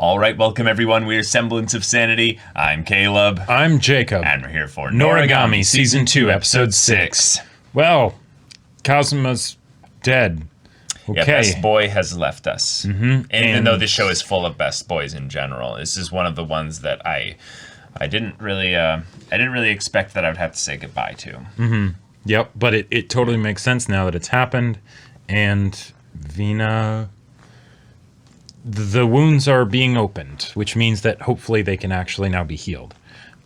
All right, welcome everyone. We're Semblance of Sanity. I'm Caleb. I'm Jacob. And we're here for Noragami Season 2, Episode 6. Well, Kazuma's dead. Okay. Yeah, Best Boy has left us. Mm-hmm. Even though this show is full of Best Boys in general, this is one of the ones that I didn't really expect that I would have to say goodbye to. Mm-hmm. Yep, but it totally makes sense now that it's happened, and Vina... The wounds are being opened, which means that hopefully they can actually now be healed.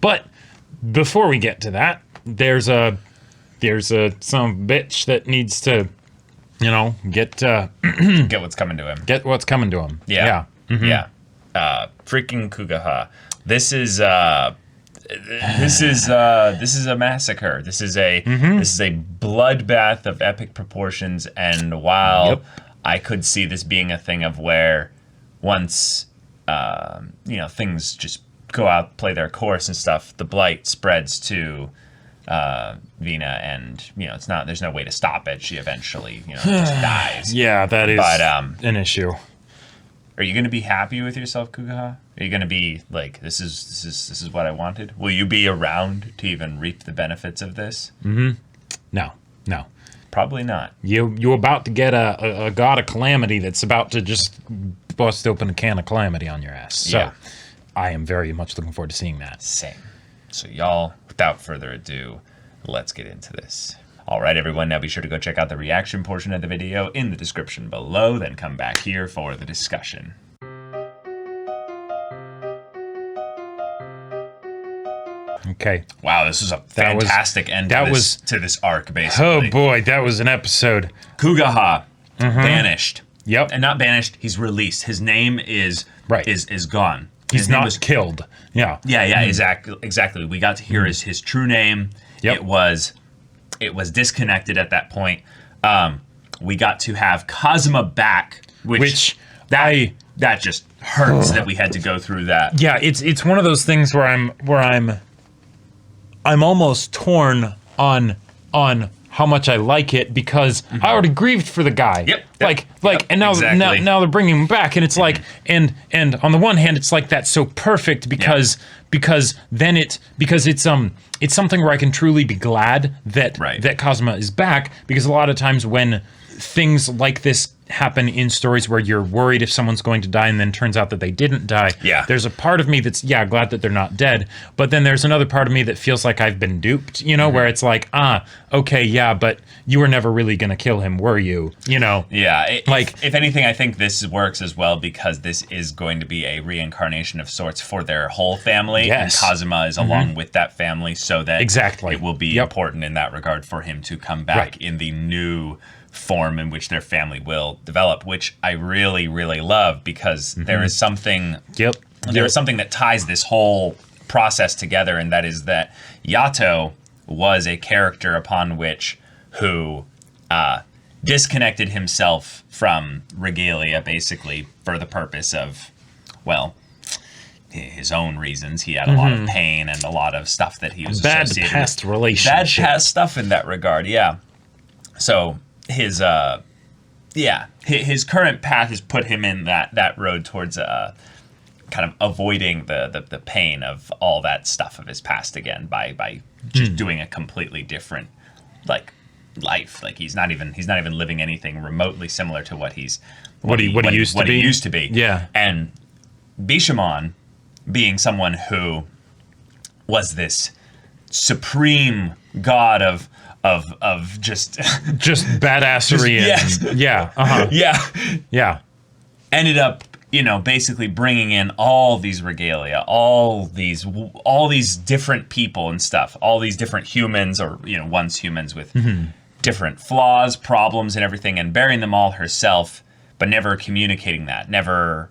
But before we get to that, there's a some bitch that needs to, get what's coming to him. Get what's coming to him. Yeah. Mm-hmm. Yeah. Freaking Kuguha. This is a massacre. This is a bloodbath of epic proportions, and while I could see this being a thing of where once things just go out, play their course and stuff, the blight spreads to Vina, and there's no way to stop it. She eventually just dies. Yeah, that is an issue. Are you going to be happy with yourself, Kuguha? Are you going to be like, this is what I wanted? Will you be around to even reap the benefits of this? Mm-hmm. No. Probably not. You're about to get a god of calamity that's about to just bust open a can of calamity on your ass. So yeah. I am very much looking forward to seeing that. Same. So y'all, without further ado, let's get into this. All right, everyone, now be sure to go check out the reaction portion of the video in the description below, then come back here for the discussion. Okay. Wow, this was a fantastic end to this arc, basically. Oh boy, that was an episode. Kuguha, banished. Yep. And not banished, he's released. His name is gone. He's not killed. Yeah. Yeah, exactly. We got to hear his true name. Yep. It was disconnected at that point. We got to have Kazuma back, which that just hurts that we had to go through that. Yeah, it's one of those things where I'm almost torn on how much I like it, because I already grieved for the guy. Yep. And now they're bringing him back, and it's like, and on the one hand, it's like that's so perfect because it's something where I can truly be glad that Kazuma is back, because a lot of times when things like this happen in stories where you're worried if someone's going to die and then turns out that they didn't die, there's a part of me that's glad that they're not dead, but then there's another part of me that feels like I've been duped, where it's like, okay, but you were never really gonna kill him, were you? If anything, I think this works as well because this is going to be a reincarnation of sorts for their whole family, and Kazuma is along with that family, so that it will be important in that regard for him to come back in the new form in which their family will develop, which I really, really love, because there is something there is something that ties this whole process together, and that is that Yato was a character upon which who disconnected himself from Regalia, basically for the purpose of, his own reasons. He had a lot of pain and a lot of stuff that he was associated with. Bad past relationship. Bad past stuff in that regard, So his current path has put him in that road towards kind of avoiding the pain of all that stuff of his past again by just doing a completely different life. He's not even living anything remotely similar to what he used to be. Yeah. And Bishamon, being someone who was this supreme god of just badassery. Ended up, basically bringing in all these regalia, all these different people and stuff, all these different humans, or once humans with different flaws, problems, and everything, and bearing them all herself, but never communicating that, never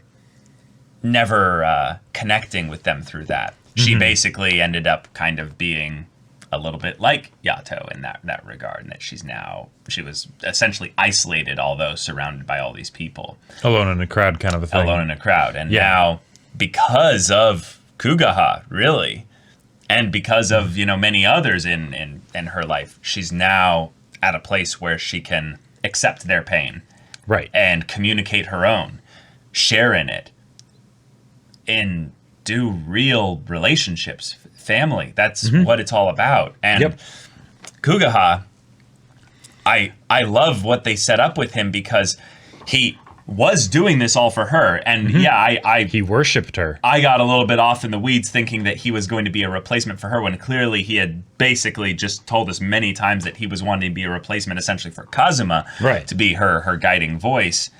connecting with them through that. She basically ended up kind of being a little bit like Yato in that regard, and that she was essentially isolated, although surrounded by all these people. Alone in a crowd kind of a thing. Alone in a crowd. And now, because of Kuguha, really, and because of, many others in her life, she's now at a place where she can accept their pain. Right. And communicate her own, share in it, do real relationships, family. That's what it's all about. And Kuguha, I love what they set up with him because he was doing this all for her. And he worshipped her. I got a little bit off in the weeds thinking that he was going to be a replacement for her when clearly he had basically just told us many times that he was wanting to be a replacement essentially for Kazuma, to be her guiding voice.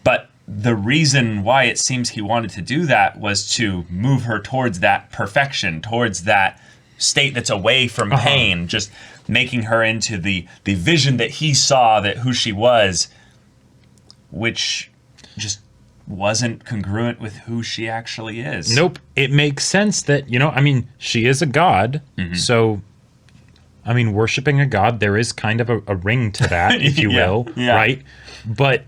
But the reason why it seems he wanted to do that was to move her towards that perfection, towards that state that's away from pain, just making her into the vision that he saw that who she was, which just wasn't congruent with who she actually is. Nope. It makes sense that, she is a god. So, worshiping a god, there is kind of a ring to that, if you will, right? But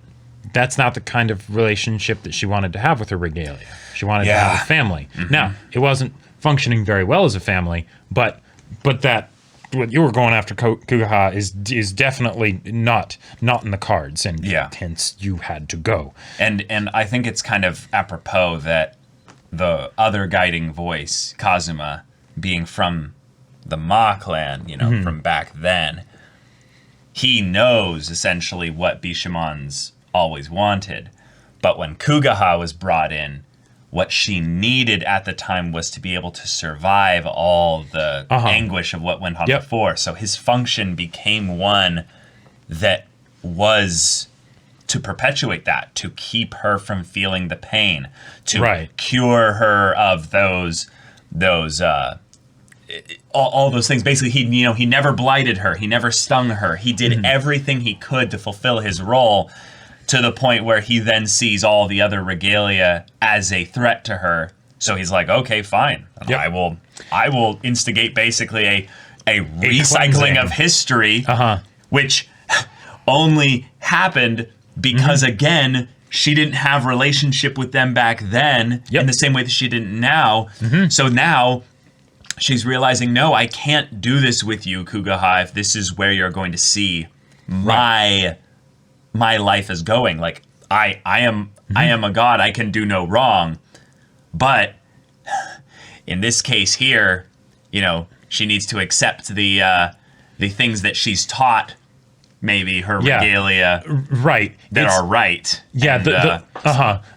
that's not the kind of relationship that she wanted to have with her Regalia. She wanted to have a family. Now, it wasn't functioning very well as a family, but that what you were going after Kuguha is definitely not in the cards, and hence you had to go. And I think it's kind of apropos that the other guiding voice, Kazuma, being from the Ma clan, from back then, he knows essentially what Bishamon's always wanted. But when Kuguha was brought in, what she needed at the time was to be able to survive all the anguish of what went on before. So his function became one that was to perpetuate that, to keep her from feeling the pain, to cure her of those all those things. Basically, he never blighted her, he never stung her. He did everything he could to fulfill his role, to the point where he then sees all the other Regalia as a threat to her. So he's like, okay, fine. I will instigate basically a recycling of history, which only happened because, again, she didn't have relationship with them back then in the same way that she didn't now. So now she's realizing, no, I can't do this with you, Kuguha, if this is where you're going to see my life is going. Like, I am a god, I can do no wrong. But in this case here, she needs to accept the things that she's taught, maybe her Regalia, that are right. Yeah, and,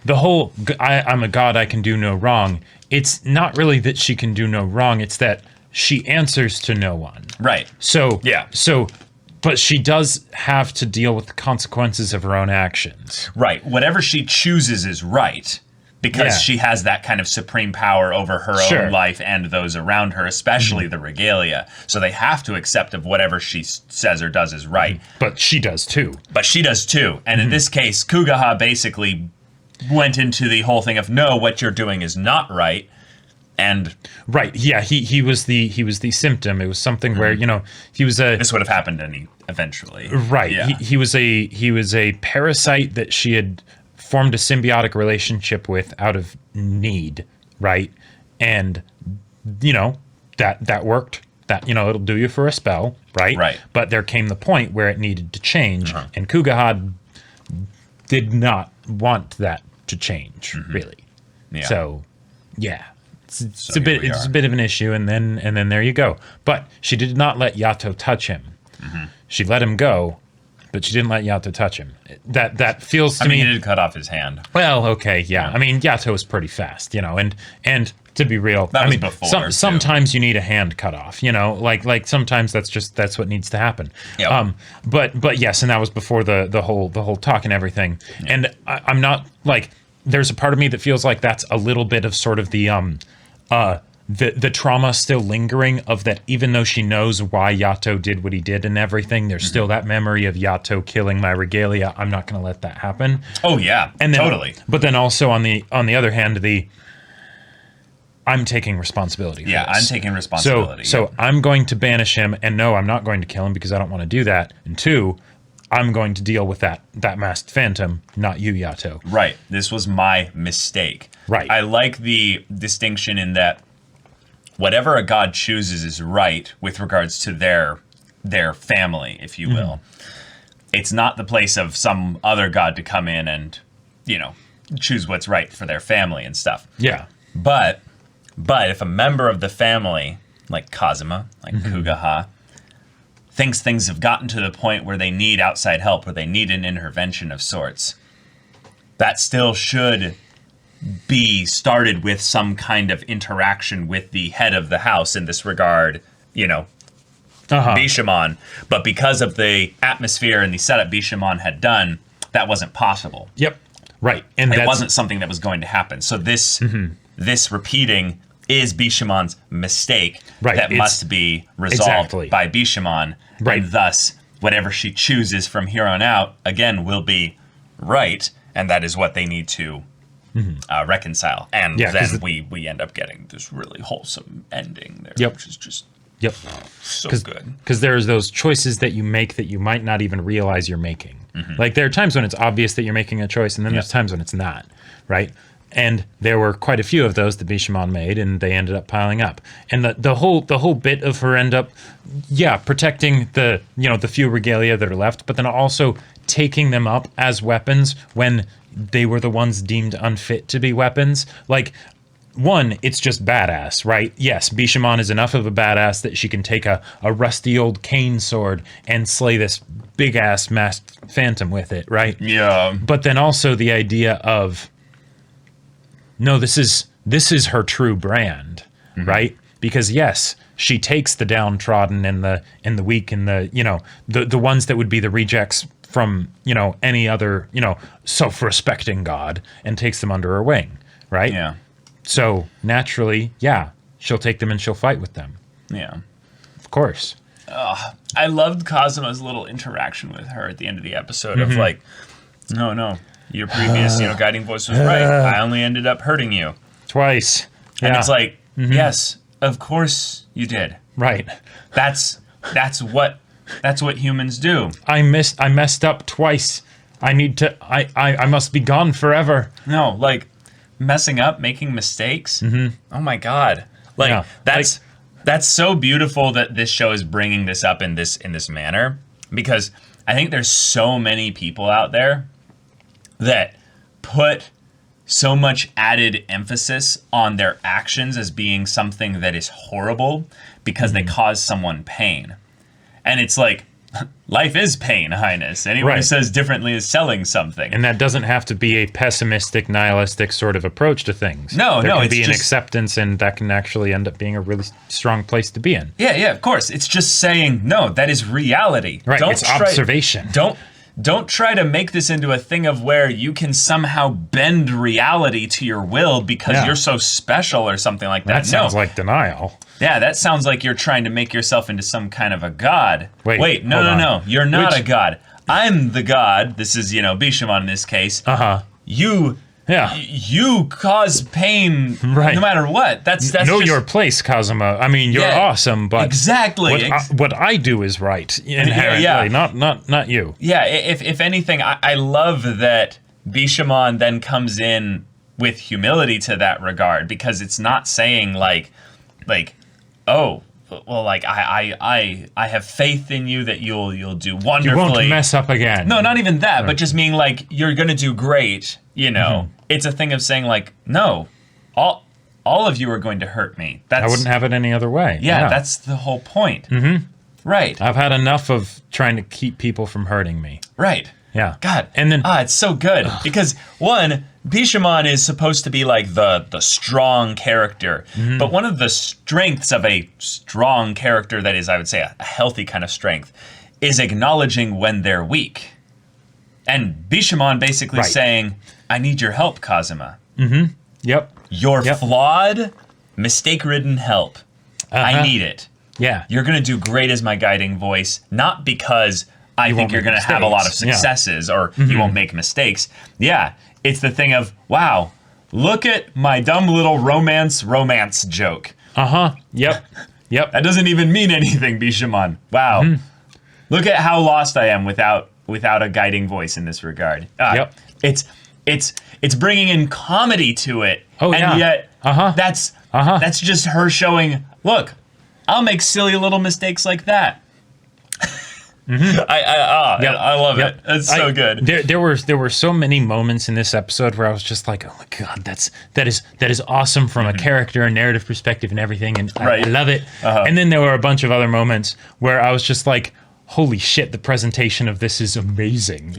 the whole I'm a god, I can do no wrong. It's not really that she can do no wrong, it's that she answers to no one. Right. So but she does have to deal with the consequences of her own actions. Right. Whatever she chooses is right, because she has that kind of supreme power over her own life and those around her, especially the Regalia. So they have to accept of whatever she says or does is right. But she does too. And in this case, Kuguha basically went into the whole thing of, no, what you're doing is not right. And he was the symptom. It was something where he was a. This would have happened eventually. Right. Yeah. He was a parasite that she had formed a symbiotic relationship with out of need. Right. And that worked. That it'll do you for a spell. Right. Right. But there came the point where it needed to change, and Kuguha did not want that to change really. Yeah. So it's a bit of an issue, and then there you go. But she did not let Yato touch him. She let him go, but she didn't let Yato touch him. That feels to me. He did cut off his hand. Well, okay, yeah. I mean, Yato is pretty fast, and to be real, that was before. Sometimes you need a hand cut off, like sometimes that's what needs to happen. Yep. But yes, and that was before the whole talk and everything. Yeah. And I'm not like, there's a part of me that feels like that's a little bit of sort of the trauma still lingering of that, even though she knows why Yato did what he did and everything, there's still that memory of Yato killing my Regalia. I'm not going to let that happen. Oh yeah, and then, totally. But then also on the other hand, I'm taking responsibility for this. I'm taking responsibility. So I'm going to banish him, and no, I'm not going to kill him because I don't want to do that. And two, I'm going to deal with that masked phantom, not you, Yato. Right. This was my mistake. Right. I like the distinction in that whatever a god chooses is right with regards to their family, if you will. It's not the place of some other god to come in and, choose what's right for their family and stuff. Yeah. But if a member of the family, like Kazuma, like Kuguha, thinks things have gotten to the point where they need outside help, where they need an intervention of sorts, that still should be started with some kind of interaction with the head of the house, in this regard, Bishamon. But because of the atmosphere and the setup Bishamon had done, that wasn't possible. Yep. Right. And it wasn't something that was going to happen. So this repeating is Bishamon's mistake that must be resolved by Bishamon. Right. And thus, whatever she chooses from here on out, again, will be right. And that is what they need to reconcile. And then we end up getting this really wholesome ending there, which is just so good. Because there's those choices that you make that you might not even realize you're making. Like, there are times when it's obvious that you're making a choice, and then there's times when it's not, right? And there were quite a few of those that Bishamon made, and they ended up piling up. And the whole bit of her end up, protecting the few regalia that are left, but then also taking them up as weapons when they were the ones deemed unfit to be weapons. Like, one, it's just badass, right? Yes, Bishamon is enough of a badass that she can take a rusty old cane sword and slay this big-ass masked phantom with it, right? Yeah. But then also the idea of, no, this is her true brand, right? Because yes, she takes the downtrodden and the weak and the ones that would be the rejects from any other self-respecting god, and takes them under her wing, right? Yeah. So naturally, she'll take them and she'll fight with them. Yeah. Of course. I loved Kazuma's little interaction with her at the end of the episode of like, no, your previous guiding voice was right. I only ended up hurting you twice. And it's like, yes, of course you did. Right. That's what humans do. I messed up twice. I must be gone forever. No, like, messing up, making mistakes. Oh my God. Like, that's so beautiful that this show is bringing this up in this manner, because I think there's so many people out there that put so much added emphasis on their actions as being something that is horrible because they cause someone pain. And it's like, life is pain, Highness. Anyone who says differently is selling something. And that doesn't have to be a pessimistic, nihilistic sort of approach to things. No, there can be an acceptance, and that can actually end up being a really strong place to be in. Yeah, of course. It's just saying, no, that is reality. Right, it's observation. Don't try to make this into a thing of where you can somehow bend reality to your will because you're so special or something like that. That sounds like denial. Yeah, that sounds like you're trying to make yourself into some kind of a god. Wait, no. You're not a god. I'm the god. This is, Bishamon in this case. You cause pain no matter what. That's know just your place, Kazuma. I mean, you're awesome, but exactly what I do is right inherently, not you. Yeah, if anything, I love that Bishamon then comes in with humility to that regard, because it's not saying like, oh, well, like I have faith in you that you'll do wonderfully. You won't mess up again. No, not even that, but just meaning like you're gonna do great. It's a thing of saying like, no, all of you are going to hurt me. I wouldn't have it any other way. Yeah, that's the whole point. Right. I've had enough of trying to keep people from hurting me. Right. Yeah. God. And then it's so good because one, Bishamon is supposed to be like the strong character, but one of the strengths of a strong character that is, I would say, a healthy kind of strength is acknowledging when they're weak. And Bishamon basically saying, I need your help, Kazuma. Yep. Your flawed, mistake-ridden help. I need it. Yeah. You're going to do great as my guiding voice, not because I think you're going to have a lot of successes or you won't make mistakes. Yeah, it's the thing of, wow, look at my dumb little romance joke. Yep. That doesn't even mean anything, Bishamon. Wow. Look at how lost I am without a guiding voice in this regard. It's bringing in comedy to it. And yet that's just her showing, look, I'll make silly little mistakes like that. I love it. It's so good. There were so many moments in this episode where I was just like, oh my god, that is awesome from a character and narrative perspective and everything, and I love it. And then there were a bunch of other moments where I was just like, holy shit, the presentation of this is amazing.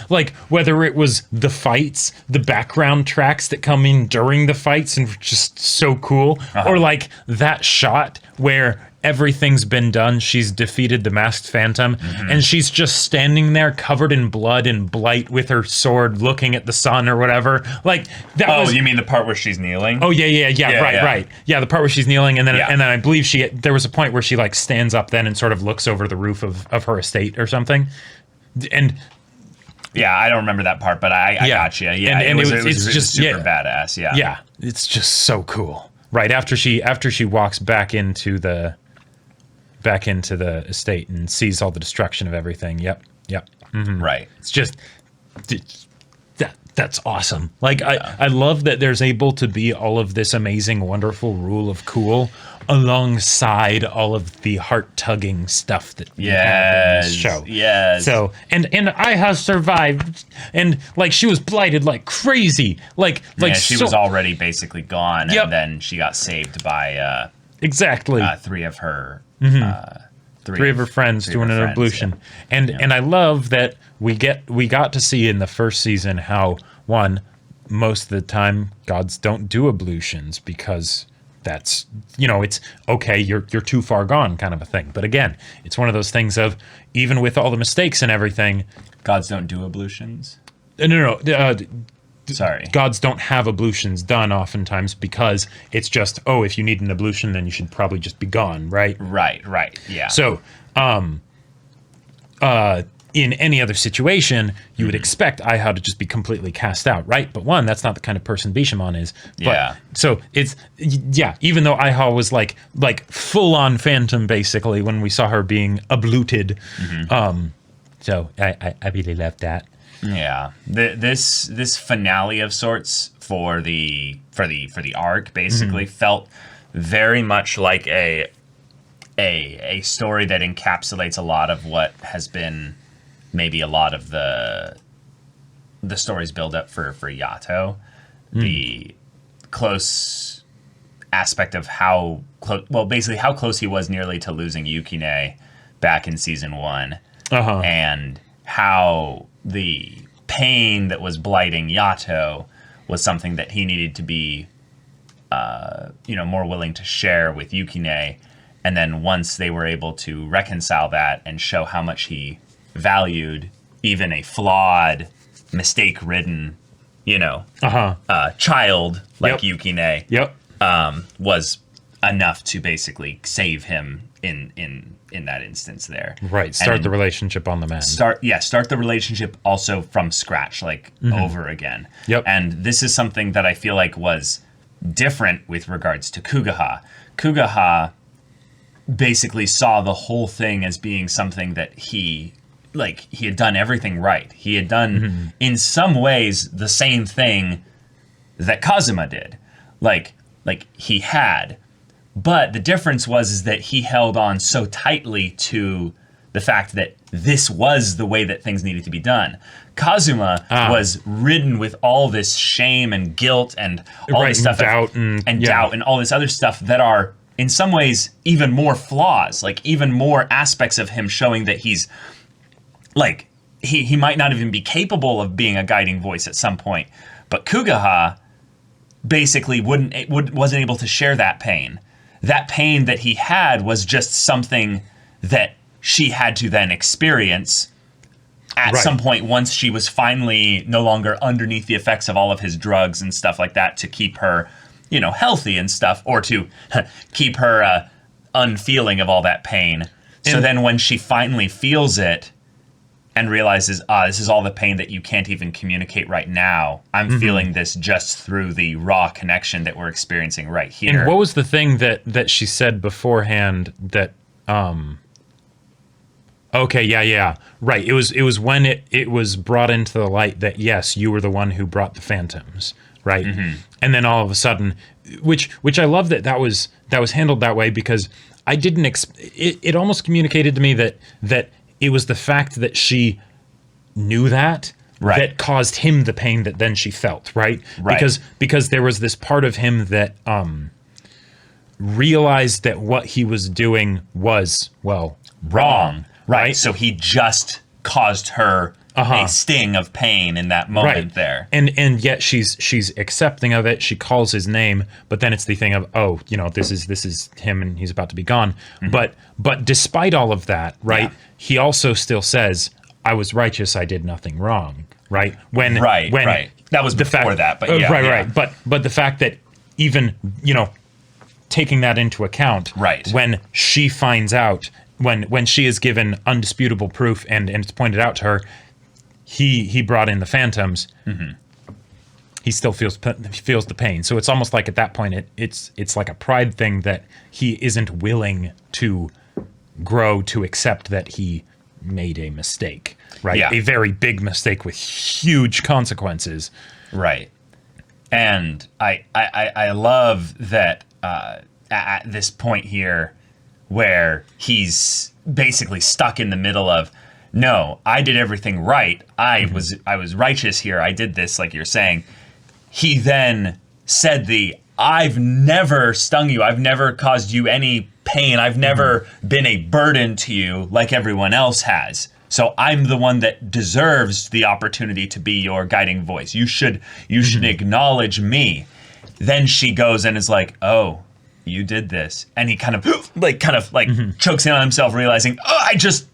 Like whether it was the fights, the background tracks that come in during the fights and just so cool, or like that shot where everything's been done. She's defeated the masked phantom, and she's just standing there covered in blood and blight with her sword looking at the sun or whatever. Like that was... you mean the part where she's kneeling? Oh, right. Yeah, the part where she's kneeling, and then I believe there was a point where she like stands up then and sort of looks over the roof of her estate or something. And yeah, I don't remember that part, but I got you. Yeah, and it was just super badass. Yeah. Yeah, it's just so cool. Right after she walks back into the estate and sees all the destruction of everything. Yep. Right. It's just that's awesome. Like I love that there's able to be all of this amazing, wonderful rule of cool alongside all of the heart-tugging stuff that we have in this show. Yes. So and I have survived, and like she was blighted like crazy. Like she was already basically gone, and then she got saved by exactly 3 of her. Three of her friends doing an ablution, and I love that we got to see in the first season how most of the time gods don't do ablutions because that's it's okay, you're too far gone kind of a thing. But again, it's one of those things of even with all the mistakes and everything, gods don't do ablutions. No. Sorry. Gods don't have ablutions done oftentimes because it's just, if you need an ablution, then you should probably just be gone, right? Right, yeah. So, in any other situation, you would expect Aiha to just be completely cast out, right? But that's not the kind of person Bishamon is. But, so it's, even though Aiha was like full-on phantom, basically, when we saw her being abluted. So I really loved that. Yeah, this finale of sorts for the arc basically felt very much like a story that encapsulates a lot of what has been maybe a lot of the story's build up for Yato. The close aspect of how close he was nearly to losing Yukine back in season 1, and how the pain that was blighting Yato was something that he needed to be, more willing to share with Yukine. And then once they were able to reconcile that and show how much he valued even a flawed, mistake-ridden, child like Yukine, was enough to basically save him in that instance there. Right. Start the relationship on the mend. Start the relationship also from scratch, over again. Yep. And this is something that I feel like was different with regards to Kuguha. Kuguha basically saw the whole thing as being something that he had done everything right. He had done, in some ways, the same thing that Kazuma did. Like he had. But the difference was that he held on so tightly to the fact that this was the way that things needed to be done. Kazuma was ridden with all this shame and guilt and all this stuff, doubt and all this other stuff that are, in some ways, even more flaws, even more aspects of him showing that he's, he might not even be capable of being a guiding voice at some point. But Kuguha basically wasn't able to share that pain. That pain that he had was just something that she had to then experience at some point once she was finally no longer underneath the effects of all of his drugs and stuff like that to keep her, healthy and stuff, or to keep her unfeeling of all that pain. So then when she finally feels it and realizes, this is all the pain that you can't even communicate right now. I'm feeling this just through the raw connection that we're experiencing right here. And what was the thing that she said beforehand that, okay, yeah. Right. It was when it was brought into the light that, yes, you were the one who brought the phantoms, right? And then all of a sudden, which I love that was handled that way, because I didn't, it almost communicated to me that it was the fact that she knew that that caused him the pain that then she felt, right? Because there was this part of him that realized that what he was doing was, well, wrong. Right? So he just caused her a sting of pain in that moment there. And yet she's accepting of it. She calls his name, but then it's the thing of, oh, you know, this is him and he's about to be gone. But despite all of that, he also still says, I was righteous, I did nothing wrong. Right? When that was before that, but But the fact that even, you know, taking that into account, when she finds out, when she is given undisputable proof and it's pointed out to her, he brought in the phantoms. He still feels the pain. So it's almost like at that point it's like a pride thing that he isn't willing to grow to accept that he made a mistake, a very big mistake with huge consequences, and I love that at this point here where he's basically stuck in the middle of, no, I did everything right, I was righteous here, I did this, like you're saying. He then said I've never stung you, I've never caused you any pain, I've never been a burden to you like everyone else has. So I'm the one that deserves the opportunity to be your guiding voice. You should acknowledge me. Then she goes and is like, oh, you did this. And he kind of chokes in on himself, realizing, oh, I just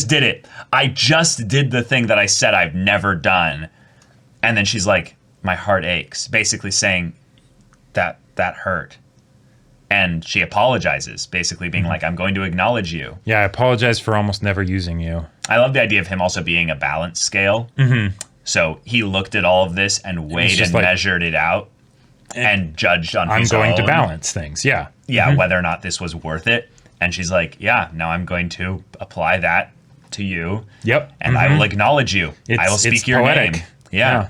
did it. I just did the thing that I said I've never done. And then she's like, my heart aches, basically saying that hurt. And she apologizes, basically being like, I'm going to acknowledge you. Yeah, I apologize for almost never using you. I love the idea of him also being a balance scale. So he looked at all of this and weighed and measured it out and judged on his own. I'm going to balance things, yeah. Yeah, whether or not this was worth it. And she's like, yeah, now I'm going to apply that to you. Yep. And I will acknowledge you. I will speak your poetic. name. Yeah.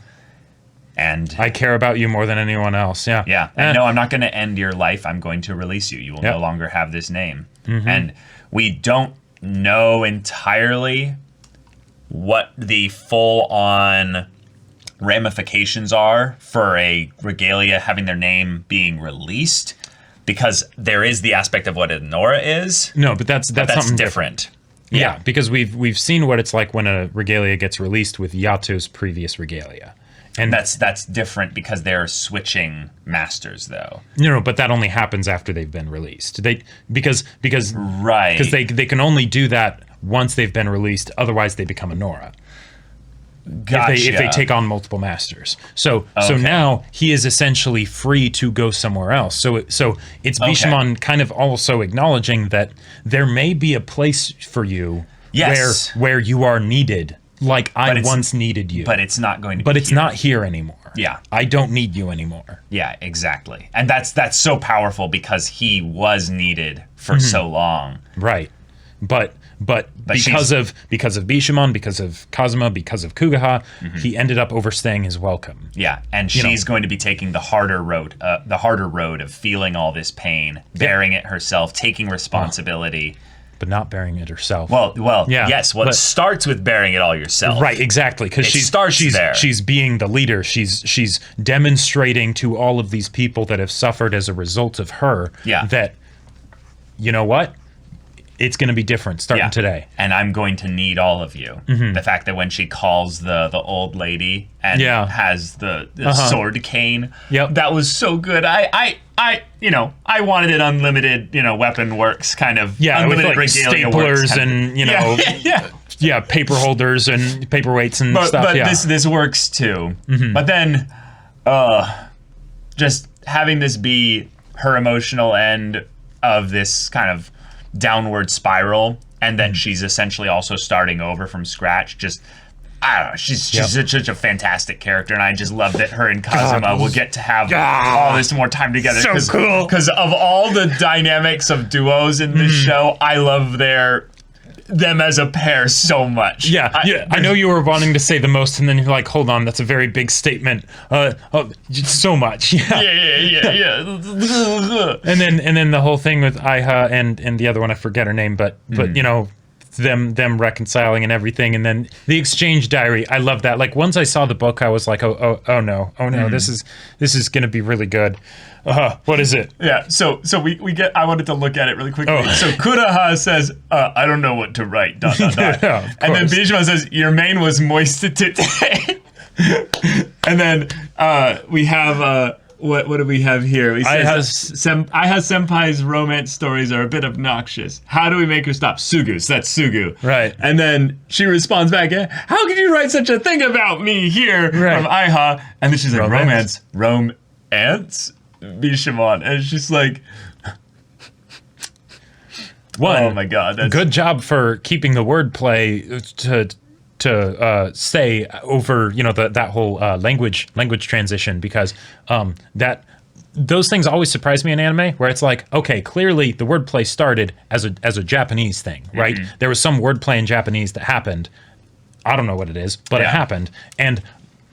And I care about you more than anyone else. Yeah. Yeah. And no, I'm not going to end your life. I'm going to release you. You will no longer have this name. And we don't know entirely what the full-on ramifications are for a Regalia having their name being released, because there is the aspect of what a Nora is. No, but that's something different. Yeah, because we've seen what it's like when a Regalia gets released with Yato's previous Regalia. And that's different because they're switching masters, though. No, but that only happens after they've been released. Because they can only do that once they've been released. Otherwise, they become a Nora. Gotcha. If they take on multiple masters. So now he is essentially free to go somewhere else. So it's Bishamon kind of also acknowledging that there may be a place for you where you are needed. Like I once needed you. But it's not going to be But it's not here anymore. Yeah. I don't need you anymore. Yeah, exactly. And that's so powerful because he was needed for so long. Right. But because of Bishamon, because of Kazuma, because of Kuguha, he ended up overstaying his welcome. Yeah, and she's going to be taking the harder road of feeling all this pain, bearing it herself, taking responsibility. But not bearing it herself. Yes. Well, it starts with bearing it all yourself. Right, exactly. Because she's being the leader. She's demonstrating to all of these people that have suffered as a result of her that, you know what? It's going to be different starting today. And I'm going to need all of you. The fact that when she calls the old lady and has the sword cane, that was so good. I wanted an unlimited, weapon works kind of. Yeah, unlimited with like staplers and, paper holders and paperweights and stuff. But this works too. But then just having this be her emotional end of this kind of downward spiral, and then she's essentially also starting over from scratch. Just, I don't know, she's such a fantastic character, and I just love that her and Kazuma will get to have all this more time together. So cool. Because of all the dynamics of duos in this show, I love them as a pair so much. I know you were wanting to say the most, and then you're like, hold on, that's a very big statement. So much. Yeah. and then the whole thing with Aiha and the other one, I forget her name, but them reconciling and everything, and then the exchange diary. I love that. Like once I saw the book, I was like, oh no, this is gonna be really good. What is it? Yeah, so we get. I wanted to look at it really quickly. Oh. So Kuguha says, "I don't know what to write." ... And then Bishamon says, "Your mane was moist today." And then we have what do we have here? We say Aiha Senpai's romance stories are a bit obnoxious. How do we make her stop? Sugu. So that's Sugu. Right. And then she responds back, "How could you write such a thing about me here?" From Aiha. And then she's like, romance. Bishamon. And it's just like, oh my god. Good job for keeping the wordplay to stay over, that whole language transition, because those things always surprise me in anime, where it's like, okay, clearly the wordplay started as a Japanese thing, right? Mm-hmm. There was some wordplay in Japanese that happened. I don't know what it is, but it happened, and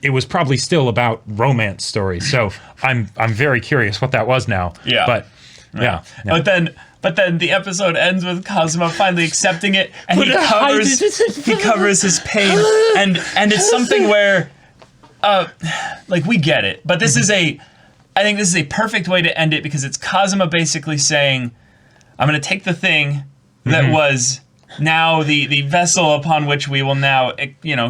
it was probably still about romance stories. So I'm very curious what that was now. Yeah. But yeah. But then the episode ends with Kazuma finally accepting it, and he covers his pain, and it's something where we get it. But this is I think this is a perfect way to end it, because it's Kazuma basically saying, I'm going to take the thing that was now the vessel upon which we will now,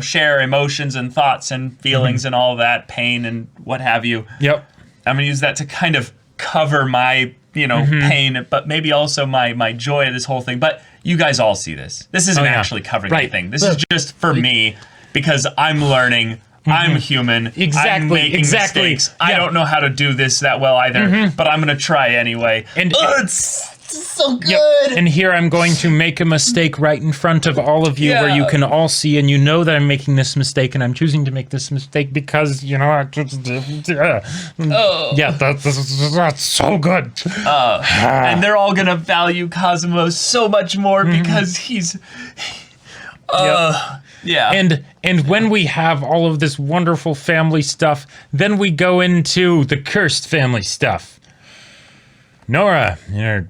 share emotions and thoughts and feelings and all that, pain and what have you. Yep. I'm going to use that to kind of cover my, pain, but maybe also my joy of this whole thing. But you guys all see this. This isn't actually covering anything. This is just for me, because I'm learning. I'm human. I'm making mistakes. I don't know how to do this that well either, but I'm going to try anyway. And it's so good. Yep. And here I'm going to make a mistake right in front of all of you, where you can all see, and that I'm making this mistake, and I'm choosing to make this mistake because, that's so good. And they're all going to value Kazuma so much more because he's... Yeah. And when we have all of this wonderful family stuff, then we go into the cursed family stuff. Nora and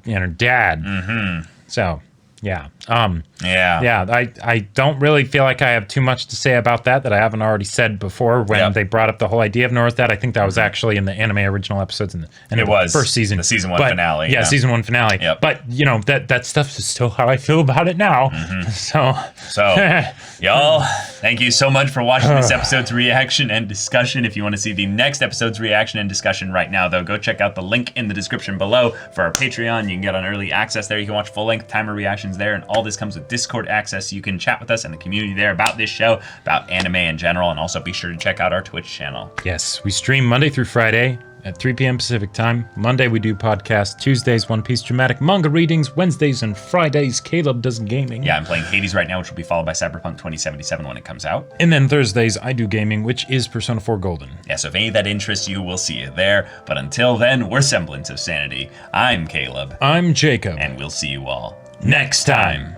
her dad. So, yeah. I don't really feel like I have too much to say about that I haven't already said before when they brought up the whole idea of Nora's dad. I think that was actually in the anime original episodes and it was first season. The season 1 finale. Yeah, season 1 finale. Yep. But, that stuff is still how I feel about it now. So y'all, thank you so much for watching this episode's reaction and discussion. If you want to see the next episode's reaction and discussion right now, though, go check out the link in the description below for our Patreon. You can get on early access there. You can watch full-length timer reactions there, and all this comes with Discord access. You can chat with us in the community there about this show, about anime in general, and also be sure to check out our Twitch channel. Yes, we stream Monday through Friday at 3 p.m. Pacific time. Monday we do podcasts. Tuesdays, One Piece dramatic manga readings. Wednesdays and Fridays, Caleb does gaming. Yeah, I'm playing Hades right now, which will be followed by Cyberpunk 2077 when it comes out. And then Thursdays, I do gaming, which is Persona 4 Golden. Yeah, so if any of that interests you, we'll see you there. But until then, we're Semblance of Sanity. I'm Caleb. I'm Jacob. And we'll see you all next time.